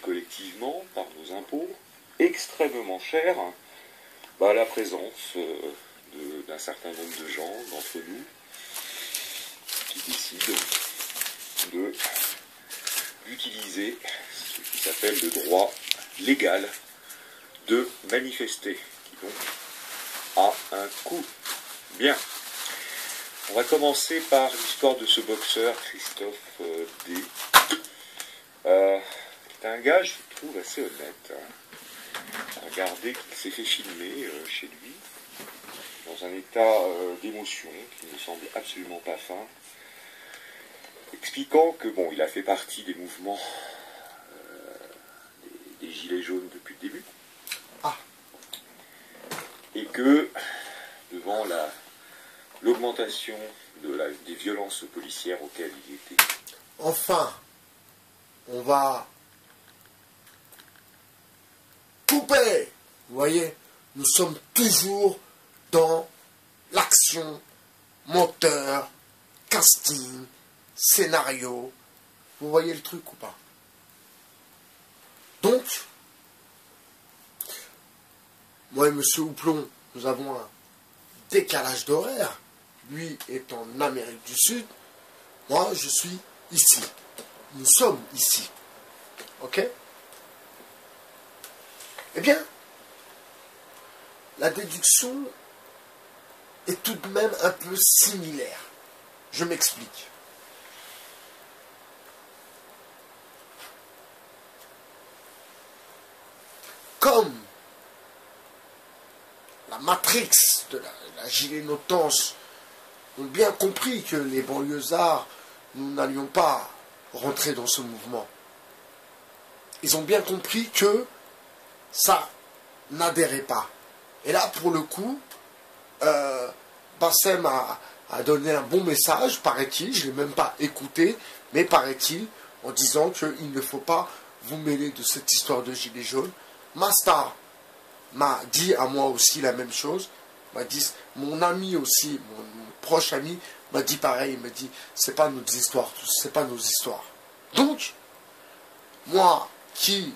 collectivement, par nos impôts, extrêmement cher, la présence d'un certain nombre de gens, d'entre nous, qui décident d'utiliser ce qui s'appelle le droit légal de manifester, qui donc a un coût. Bien. On va commencer par l'histoire de ce boxeur, Christophe D. Qui est un gars, je trouve, assez honnête. Regardez qu'il s'est fait filmer chez lui, dans un état d'émotion qui ne semble absolument pas fin, expliquant que, bon, il a fait partie des mouvements des Gilets jaunes depuis le début, et que, devant l'augmentation des violences policières auxquelles il était. Enfin, on va couper. Vous voyez, nous sommes toujours dans l'action, monteur, casting, scénario. Vous voyez le truc ou pas? Donc, moi et M. Houplon, nous avons un décalage d'horaire. Lui est en Amérique du Sud. Moi, je suis ici. Nous sommes ici. Ok? Eh bien, la déduction est tout de même un peu similaire. Je m'explique. Comme la matrix de la gilet-notance ont bien compris que les banlieusards, nous n'allions pas rentrer dans ce mouvement. Ils ont bien compris que ça n'adhérait pas. Et là, pour le coup, Bassem a donné un bon message, paraît-il, je ne l'ai même pas écouté, mais paraît-il, en disant qu'il ne faut pas vous mêler de cette histoire de gilet jaune. Masta m'a dit à moi aussi la même chose, m'a dit, mon ami aussi, mon proche ami, m'a dit pareil, il m'a dit, c'est pas nos histoires, c'est pas nos histoires. Donc, moi qui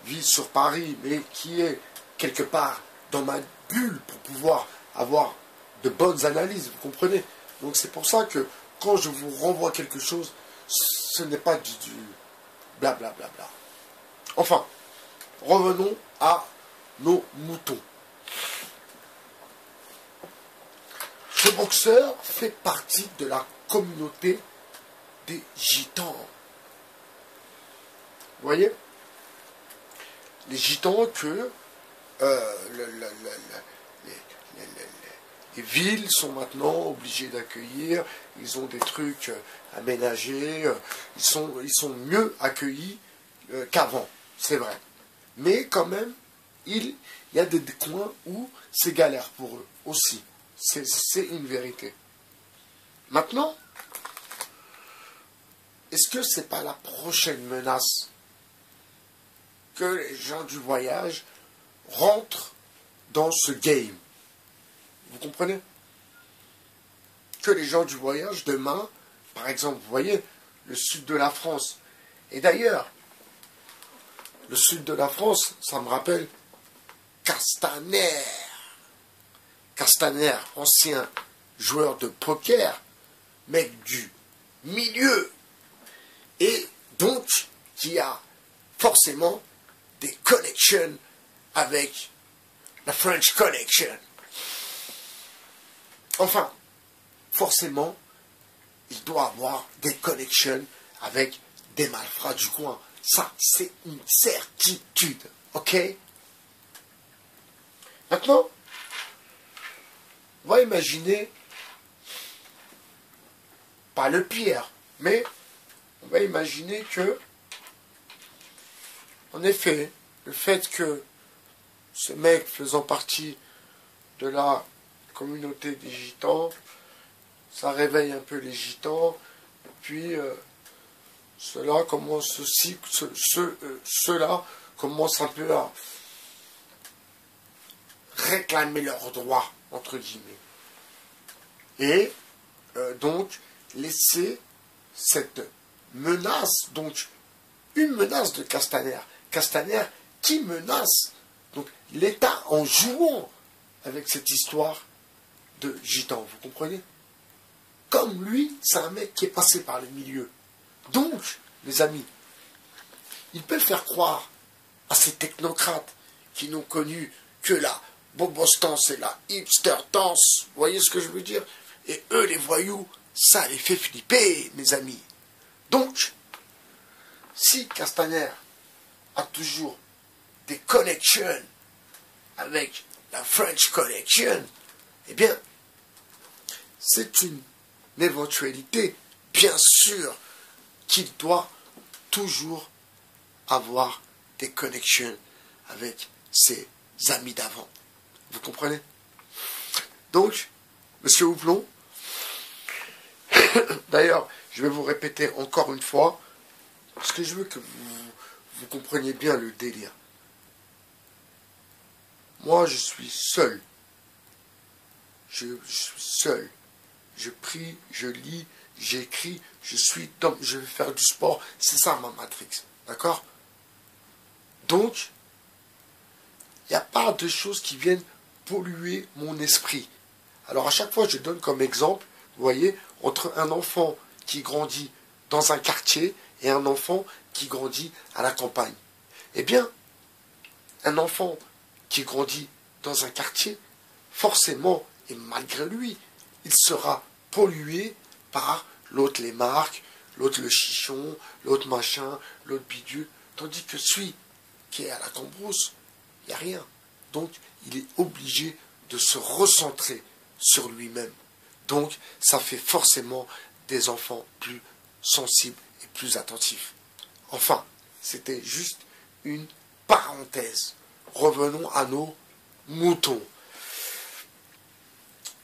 vis sur Paris, mais qui est quelque part dans ma bulle pour pouvoir avoir de bonnes analyses, vous comprenez? Donc c'est pour ça que quand je vous renvoie quelque chose, ce n'est pas du blablabla. Enfin, revenons à nos moutons. Ce boxeur fait partie de la communauté des gitans. Vous voyez? Les gitans que les villes sont maintenant obligées d'accueillir, ils ont des trucs aménagés, ils sont mieux accueillis qu'avant, c'est vrai. Mais quand même, il y a des coins où c'est galère pour eux aussi. C'est une vérité. Maintenant, est-ce que c'est pas la prochaine menace que les gens du voyage rentrent dans ce game? Vous comprenez? Que les gens du voyage, demain, par exemple, vous voyez, le sud de la France. Et d'ailleurs, le sud de la France, ça me rappelle Castaner. Castaner, ancien joueur de poker, mec du milieu. Et donc, qui a forcément des connections avec la French Connection. Enfin, forcément, il doit avoir des connexions avec des malfrats du coin. Ça, c'est une certitude. Ok? Maintenant, on va imaginer, pas le pire, mais on va imaginer que, en effet, le fait que ce mec faisant partie de la communauté des gitans, ça réveille un peu les gitans, et puis ceux-là commencent un peu à réclamer leurs droits, entre guillemets. Et donc laisser cette menace donc une menace de Castaner. Castaner qui menace donc l'État en jouant avec cette histoire de gitan, vous comprenez? Comme lui, c'est un mec qui est passé par le milieu. Donc, les amis, ils peuvent faire croire à ces technocrates qui n'ont connu que la bobostance et la hipster-tance, vous voyez ce que je veux dire? Et eux, les voyous, ça les fait flipper, mes amis. Donc, si Castaner a toujours des connexions avec la French Connection, eh bien, c'est une éventualité, bien sûr, qu'il doit toujours avoir des connexions avec ses amis d'avant. Vous comprenez? Donc, Monsieur Houblon, d'ailleurs, je vais vous répéter encore une fois, parce que je veux que vous compreniez bien le délire. Moi, je suis seul. Je suis seul. Je prie, je lis, j'écris, je vais faire du sport. C'est ça ma matrix. D'accord? Donc, il n'y a pas de choses qui viennent polluer mon esprit. Alors, à chaque fois, je donne comme exemple, vous voyez, entre un enfant qui grandit dans un quartier et un enfant qui grandit à la campagne. Eh bien, un enfant qui grandit dans un quartier, forcément, et malgré lui, il sera pollué par l'autre les marques, l'autre le chichon, l'autre machin, l'autre bidule, tandis que celui qui est à la cambrousse, il n'y a rien. Donc, il est obligé de se recentrer sur lui-même. Donc, ça fait forcément des enfants plus sensibles et plus attentifs. Enfin, c'était juste une parenthèse. Revenons à nos moutons.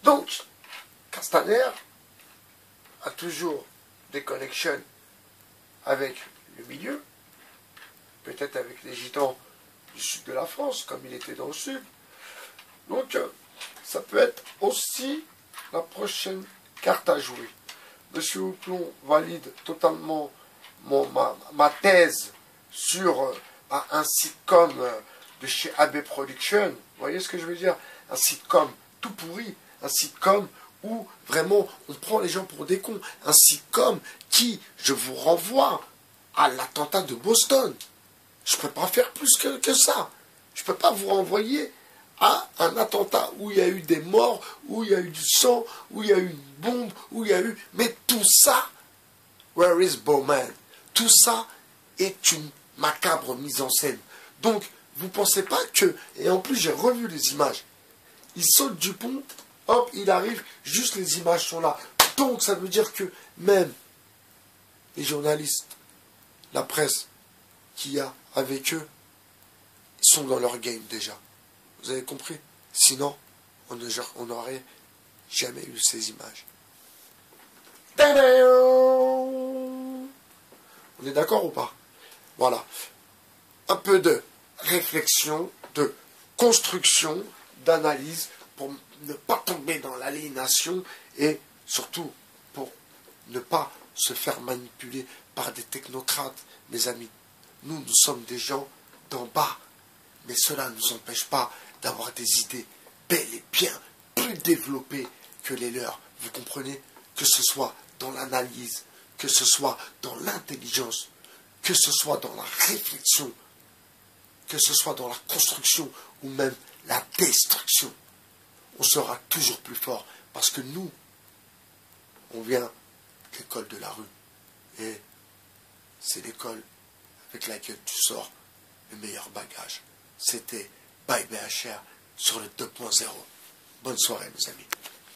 Donc, Castaner a toujours des connexions avec le milieu, peut-être avec les gitans du sud de la France, comme il était dans le sud. Donc, ça peut être aussi la prochaine carte à jouer. Monsieur Houblon valide totalement ma thèse sur un sitcom de chez AB Production. Vous voyez ce que je veux dire? Un sitcom tout pourri, un sitcom où vraiment on prend les gens pour des cons, un sitcom qui, je vous renvoie à l'attentat de Boston. Je ne peux pas faire plus que ça. Je ne peux pas vous renvoyer à un attentat où il y a eu des morts, où il y a eu du sang, où il y a eu une bombe, où il y a eu... Mais tout ça, where is Bowman? Tout ça est une macabre mise en scène. Donc, vous ne pensez pas que... Et en plus, j'ai revu les images. Il saute du pont, hop, il arrive, juste les images sont là. Donc, ça veut dire que même les journalistes, la presse qu'il y a avec eux, sont dans leur game déjà. Vous avez compris? Sinon, on n'aurait jamais eu ces images. On est d'accord ou pas? Voilà. Un peu de réflexion, de construction, d'analyse pour ne pas tomber dans l'aliénation et surtout pour ne pas se faire manipuler par des technocrates, mes amis. Nous sommes des gens d'en bas, mais cela ne nous empêche pas d'avoir des idées belles et bien plus développées que les leurs. Vous comprenez? Que ce soit dans l'analyse, que ce soit dans l'intelligence, que ce soit dans la réflexion, que ce soit dans la construction ou même la destruction. On sera toujours plus fort parce que nous, on vient de l'école de la rue. Et c'est l'école avec laquelle tu sors le meilleur bagage. C'était Bye BHR sur le 2.0. Bonne soirée, mes amis.